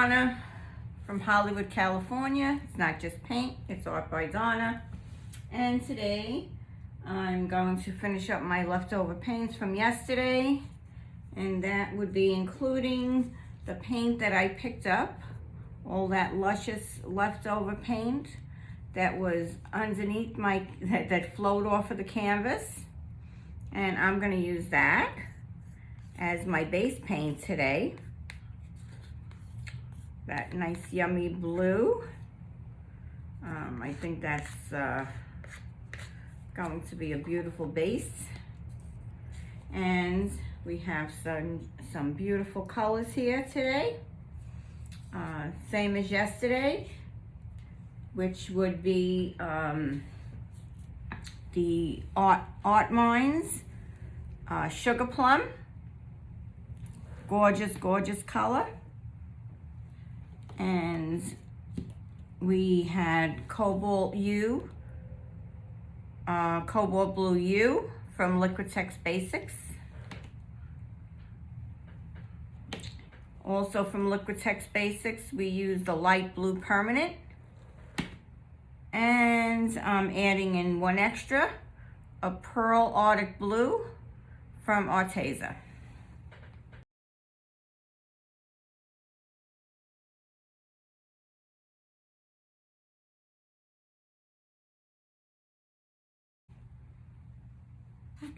Donna from Hollywood, California. It's not just paint, it's art by Donna. And today I'm going to finish up my leftover paints from yesterday, and that would be including the paint that I picked up, all that luscious leftover paint that was underneath my, that flowed off of the canvas. And I'm gonna use that as my base paint today. That nice yummy blue. I think that's going to be a beautiful base. And we have some beautiful colors here today. Same as yesterday, which would be the Art Minds Sugarplum. Gorgeous, gorgeous color. And we had Cobalt U, Cobalt Blue U from Liquitex Basics. Also from Liquitex Basics, we used the light blue permanent. And I'm adding in one extra, a Pearl Arctic Blue from Arteza.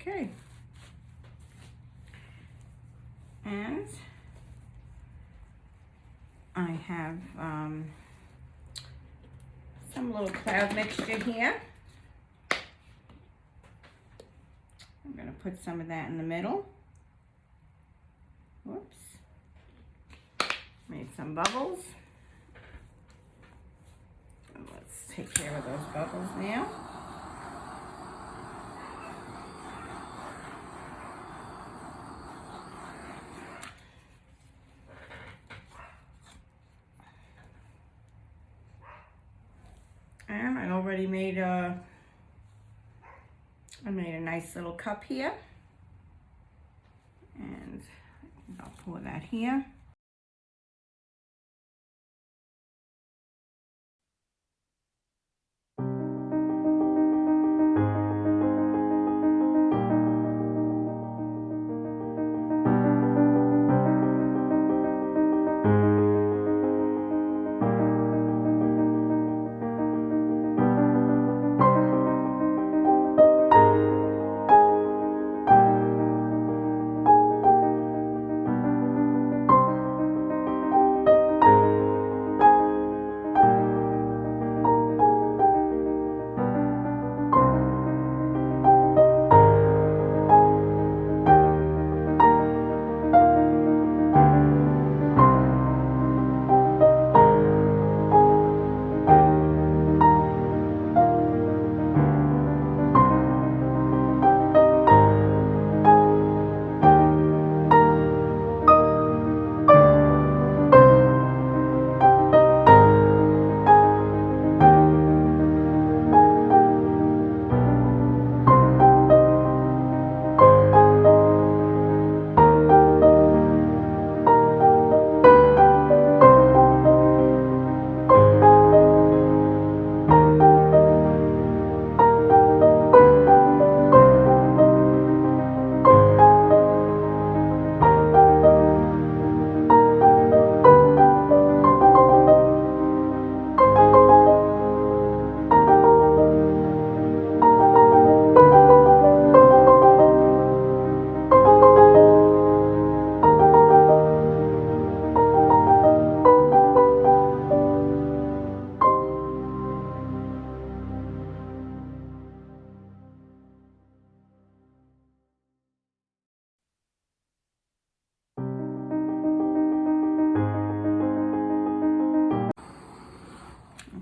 Okay. And I have some little cloud mixture here. I'm going to put some of that in the middle. Whoops. Made some bubbles. Let's take care of those bubbles now. And I already made a nice little cup here, and I'll pour that here.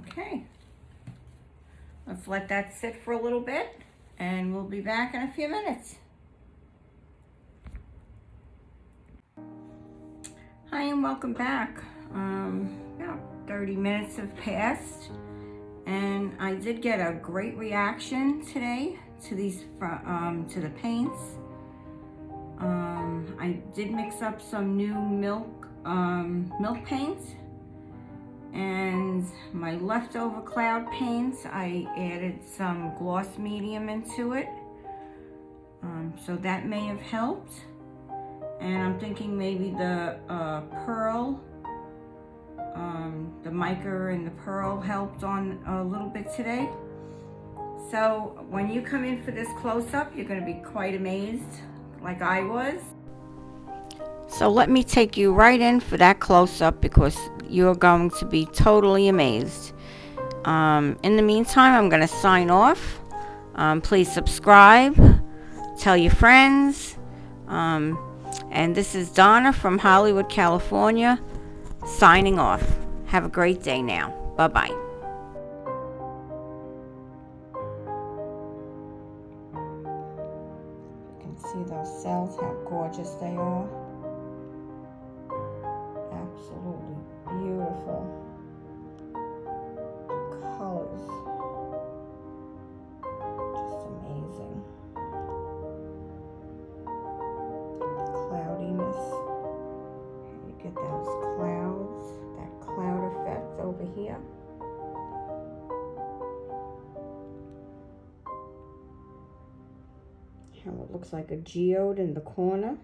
Okay, let's let that sit for a little bit, and we'll be back in a few minutes. Hi, and welcome back. About 30 minutes have passed, and I did get a great reaction today to these to the paints. I did mix up some new milk paint my leftover cloud paints. I added some gloss medium into it. So that may have helped. And I'm thinking maybe the pearl, the mica and the pearl helped on a little bit today. So when you come in for this close-up, you're going to be quite amazed, like I was. So let me take you right in for that close-up because you're going to be totally amazed. In the meantime, I'm going to sign off. Please subscribe, tell your friends. And this is Donna from Hollywood, California, signing off. Have a great day now. Bye-bye. You can see those cells, how gorgeous they are. Absolutely beautiful colors. Just amazing. Cloudiness. You get those clouds, that cloud effect over here. How it looks like a geode in the corner.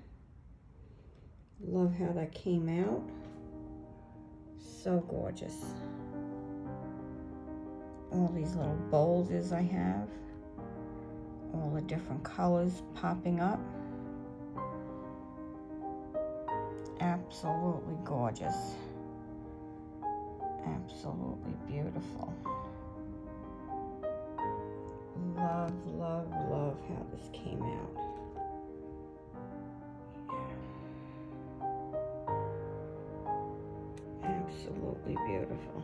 Love how that came out. So gorgeous. All these little boulders I have. All the different colors popping up. Absolutely gorgeous. Absolutely beautiful. Love, love, love how this came out. Absolutely beautiful.